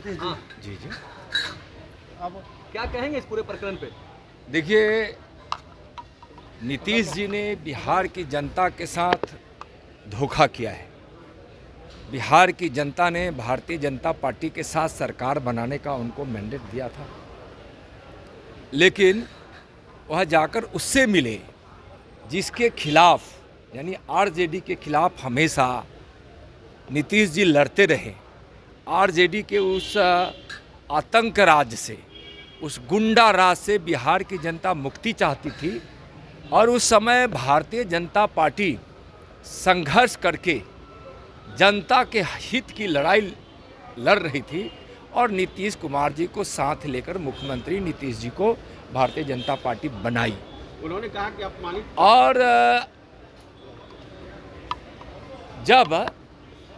नीतीश जी। जी जी। अब क्या कहेंगे इस पूरे प्रकरण पे? देखिए, नीतीश जी ने बिहार की जनता के साथ धोखा किया है। बिहार की जनता ने भारतीय जनता पार्टी के साथ सरकार बनाने का उनको मैंडेट दिया था, लेकिन वह जाकर उससे मिले जिसके खिलाफ, यानी आरजेडी के खिलाफ हमेशा नीतीश जी लड़ते रहे। आरजेडी के उस आतंक राज से, उस गुंडा राज से बिहार की जनता मुक्ति चाहती थी और उस समय भारतीय जनता पार्टी संघर्ष करके जनता के हित की लड़ाई लड़ रही थी और नीतीश कुमार जी को साथ लेकर मुख्यमंत्री नीतीश जी को भारतीय जनता पार्टी बनाई। उन्होंने कहा कि अपमानित और जब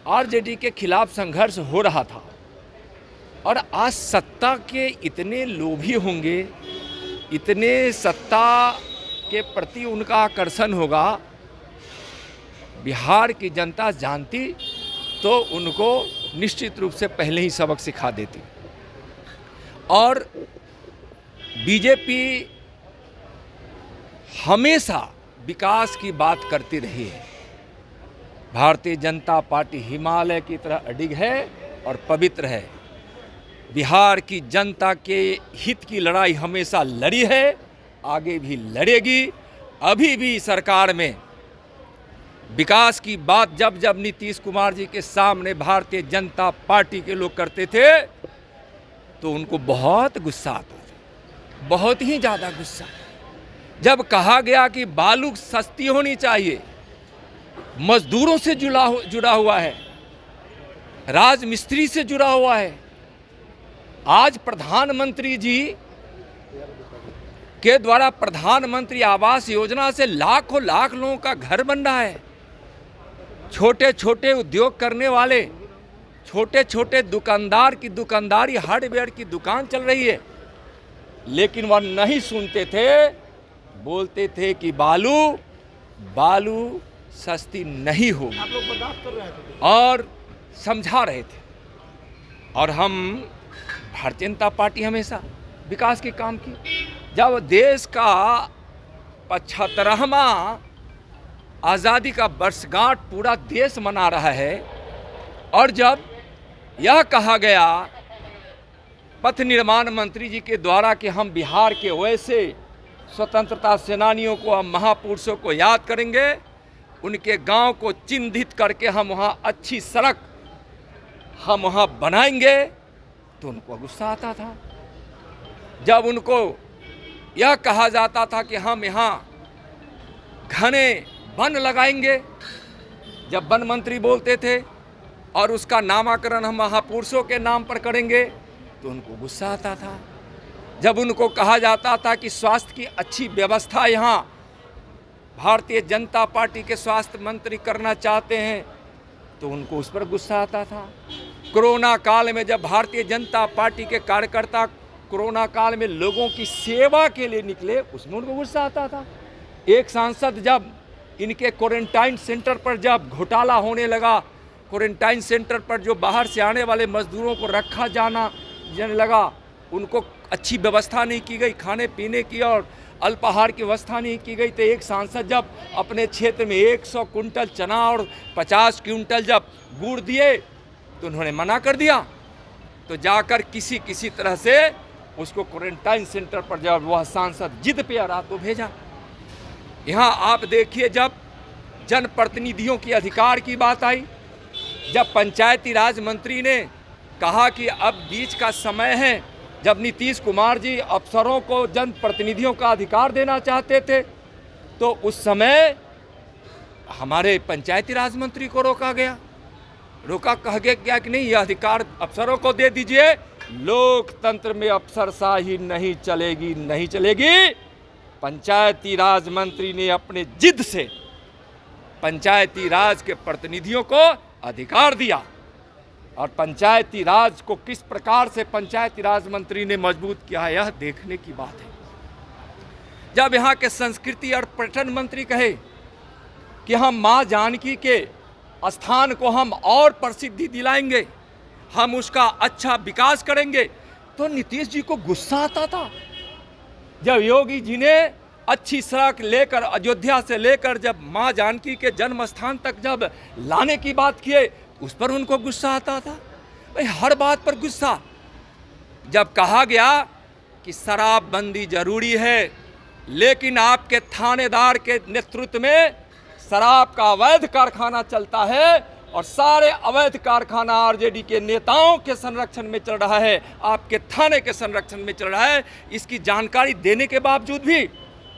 आरजेडी के खिलाफ संघर्ष हो रहा था और आज सत्ता के इतने लोभी होंगे, इतने सत्ता के प्रति उनका आकर्षण होगा, बिहार की जनता जानती तो उनको निश्चित रूप से पहले ही सबक सिखा देती। और बीजेपी हमेशा विकास की बात करती रही है। भारतीय जनता पार्टी हिमालय की तरह अडिग है और पवित्र है। बिहार की जनता के हित की लड़ाई हमेशा लड़ी है, आगे भी लड़ेगी। अभी भी सरकार में विकास की बात जब जब नीतीश कुमार जी के सामने भारतीय जनता पार्टी के लोग करते थे तो उनको बहुत गुस्सा आता था, बहुत ही ज़्यादा गुस्सा। जब कहा गया कि बालू सस्ती होनी चाहिए, मजदूरों से जुड़ा हुआ है, राजमिस्त्री से जुड़ा हुआ है। आज प्रधानमंत्री जी के द्वारा प्रधानमंत्री आवास योजना से लाखों लाख लोगों का घर बन रहा है। छोटे छोटे उद्योग करने वाले, छोटे छोटे दुकानदार की दुकानदारी, हार्डवेयर की दुकान चल रही है, लेकिन वह नहीं सुनते थे। बोलते थे कि बालू सस्ती नहीं होगी। आप लोग बर्दाश्त कर रहे थे और समझा रहे थे। और हम भारतीय जनता पार्टी हमेशा विकास के काम की। जब देश का 75वां आज़ादी का वर्षगांठ पूरा देश मना रहा है और जब यह कहा गया पथ निर्माण मंत्री जी के द्वारा कि हम बिहार के वैसे स्वतंत्रता सेनानियों को, हम महापुरुषों को याद करेंगे, उनके गांव को चिन्हित करके हम वहाँ अच्छी सड़क हम वहाँ बनाएंगे, तो उनको गुस्सा आता था। जब उनको यह कहा जाता था कि हम यहाँ घने वन लगाएंगे, जब वन मंत्री बोलते थे, और उसका नामकरण हम महापुरुषों के नाम पर करेंगे, तो उनको गुस्सा आता था। जब उनको कहा जाता था कि स्वास्थ्य की अच्छी व्यवस्था यहाँ भारतीय जनता पार्टी के स्वास्थ्य मंत्री करना चाहते हैं, तो उनको उस पर गुस्सा आता था। कोरोना काल में जब भारतीय जनता पार्टी के कार्यकर्ता कोरोना काल में लोगों की सेवा के लिए निकले, उसमें उनको गुस्सा आता था। एक सांसद जब इनके क्वारंटाइन सेंटर पर जब घोटाला होने लगा, क्वारंटाइन सेंटर पर जो बाहर से आने वाले मजदूरों को रखा जाने लगा, उनको अच्छी व्यवस्था नहीं की गई, खाने पीने की और अल्पाहार की व्यवस्था नहीं की गई, तो एक सांसद जब अपने क्षेत्र में 100 कुंटल चना और 50 क्विंटल जब गुड़ दिए तो उन्होंने मना कर दिया। तो जाकर किसी तरह से उसको क्वारंटाइन सेंटर पर जब वह सांसद जिद पे आ रहा तो भेजा। यहाँ आप देखिए, जब जनप्रतिनिधियों की अधिकार की बात आई, जब पंचायती राज मंत्री ने कहा कि अब बीच का समय है, जब नीतीश कुमार जी अफसरों को जनप्रतिनिधियों का अधिकार देना चाहते थे, तो उस समय हमारे पंचायती राज मंत्री को रोका गया। कहा गया कि नहीं, यह अधिकार अफसरों को दे दीजिए। लोकतंत्र में अफसरशाही नहीं चलेगी। पंचायती राज मंत्री ने अपने जिद से पंचायती राज के प्रतिनिधियों को अधिकार दिया। और पंचायती राज को किस प्रकार से पंचायती राज मंत्री ने मजबूत किया है, यह देखने की बात है। जब यहाँ के संस्कृति और पर्यटन मंत्री कहे कि हम माँ जानकी के स्थान को हम और प्रसिद्धि दिलाएंगे, हम उसका अच्छा विकास करेंगे। तो नीतीश जी को गुस्सा आता था जब योगी जी ने अच्छी सड़क लेकर अयोध्या से लेकर जब माँ जानकी के जन्म स्थान तक जब लाने की बात किए, उस पर उनको गुस्सा आता था। भाई हर बात पर गुस्सा। जब कहा गया कि शराबबंदी जरूरी है, लेकिन आपके थानेदार के नेतृत्व में शराब का अवैध कारखाना चलता है और सारे अवैध कारखाना आरजेडी के नेताओं के संरक्षण में चल रहा है, आपके थाने के संरक्षण में चल रहा है, इसकी जानकारी देने के बावजूद भी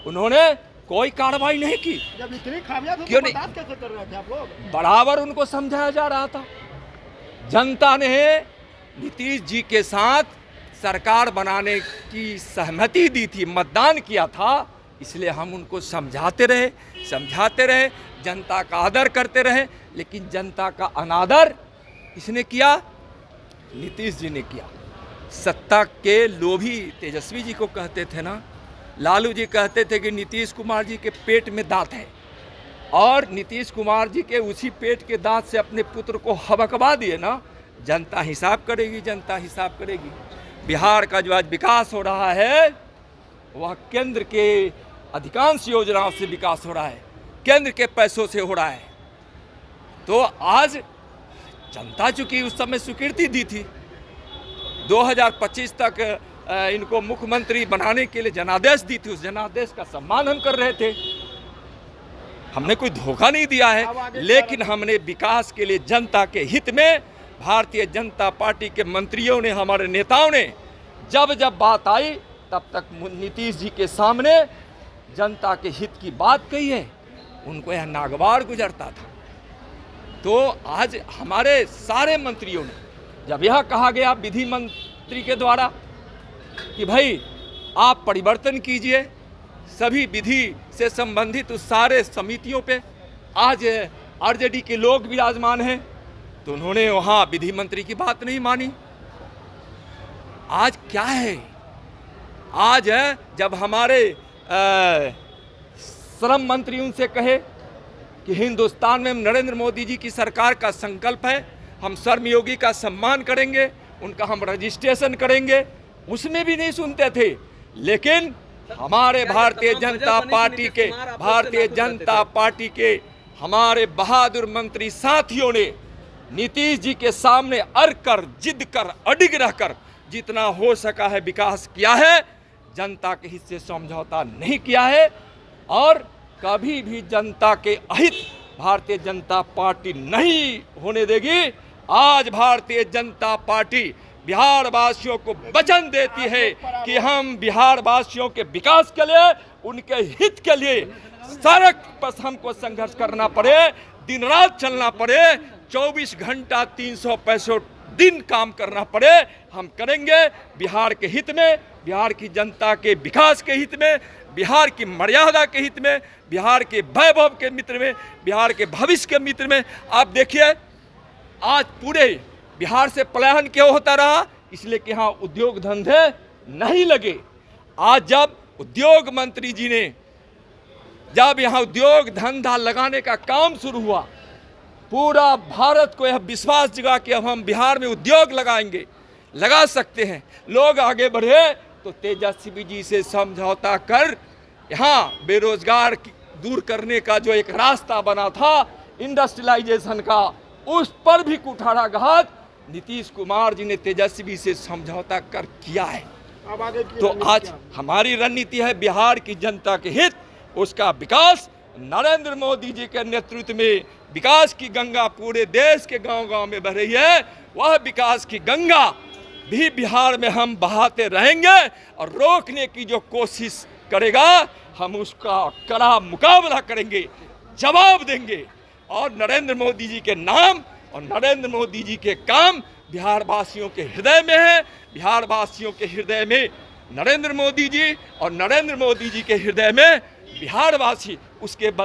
उन्होंने कोई कार्रवाई नहीं की। जब इतनी खामियां थी क्यों तो नहीं? बर्दाश्त कैसे कर रहे थे आप लोग? बराबर उनको समझाया जा रहा था। जनता ने नीतीश जी के साथ सरकार बनाने की सहमति दी थी, मतदान किया था, इसलिए हम उनको समझाते रहे, जनता का आदर करते रहे। लेकिन जनता का अनादर किसने किया? नीतीश जी ने किया। सत्ता के लोभी तेजस्वी जी को कहते थे ना, लालू जी कहते थे कि नीतीश कुमार जी के पेट में दांत है, और नीतीश कुमार जी के उसी पेट के दांत से अपने पुत्र को हबकवा दिए ना। जनता हिसाब करेगी, जनता हिसाब करेगी। बिहार का जो आज विकास हो रहा है वह केंद्र के अधिकांश योजनाओं से विकास हो रहा है, केंद्र के पैसों से हो रहा है। तो आज जनता चूंकि उस समय स्वीकृति दी थी, 2025 तक इनको मुख्यमंत्री बनाने के लिए जनादेश दी थी, उस जनादेश का सम्मान हम कर रहे थे। हमने कोई धोखा नहीं दिया है, लेकिन हमने विकास के लिए जनता के हित में भारतीय जनता पार्टी के मंत्रियों ने, हमारे नेताओं ने जब जब बात आई तब तक नीतीश जी के सामने जनता के हित की बात कही है। उनको यह नागवार गुजरता था। तो आज हमारे सारे मंत्रियों ने जब यह कहा गया विधि मंत्री के द्वारा कि भाई आप परिवर्तन कीजिए सभी विधि से संबंधित उस सारे समितियों पे, आज आरजेडी के लोग विराजमान हैं, तो उन्होंने वहाँ विधि मंत्री की बात नहीं मानी। आज क्या है? आज है जब हमारे श्रम मंत्री उनसे कहे कि हिंदुस्तान में नरेंद्र मोदी जी की सरकार का संकल्प है, हम श्रमयोगी का सम्मान करेंगे, उनका हम रजिस्ट्रेशन करेंगे, उसमें भी नहीं सुनते थे। लेकिन हमारे भारतीय जनता पार्टी के हमारे बहादुर मंत्री साथियों ने नीतीश जी के सामने अड़ कर, जिद कर, अडिग रहकर जितना हो सका है विकास किया है। जनता के हित से समझौता नहीं किया है और कभी भी जनता के अहित भारतीय जनता पार्टी नहीं होने देगी। आज भारतीय जनता पार्टी बिहार वासियों को वचन देती है कि हम बिहार वासियों के विकास के लिए, उनके हित के लिए सड़क पर हमको संघर्ष करना पड़े, दिन रात चलना पड़े, 24 घंटा 365 दिन काम करना पड़े, हम करेंगे। बिहार के हित में, बिहार की जनता के विकास के हित में, बिहार की मर्यादा के हित में, बिहार के वैभव के मित्र में, बिहार के भविष्य के मित्र में। आप देखिए आज पूरे बिहार से पलायन क्यों होता रहा? इसलिए कि यहाँ उद्योग धंधे नहीं लगे। आज जब उद्योग मंत्री जी ने जब यहाँ उद्योग धंधा लगाने का काम शुरू हुआ, पूरा भारत को यह विश्वास जगा कि अब हम बिहार में उद्योग लगाएंगे, लगा सकते हैं, लोग आगे बढ़े, तो तेजस्वी जी से समझौता कर यहाँ बेरोजगार दूर करने का जो एक रास्ता बना था इंडस्ट्रियलाइजेशन का, उस पर भी कुठाराघात नीतीश कुमार जी ने तेजस्वी से समझौता कर किया है। अब आगे तो आज हमारी रणनीति है बिहार की जनता के हित, उसका विकास। नरेंद्र मोदी जी के नेतृत्व में विकास की गंगा पूरे देश के गांव-गांव में बह रही है। वह विकास की गंगा भी बिहार में हम बहाते रहेंगे और रोकने की जो कोशिश करेगा हम उसका कड़ा मुकाबला करेंगे, जवाब देंगे। और नरेंद्र मोदी जी के नाम और नरेंद्र मोदी जी के काम बिहार वासियों के हृदय में है। बिहार वासियों के हृदय में नरेंद्र मोदी जी और नरेंद्र मोदी जी के हृदय में बिहार वासी, उसके बल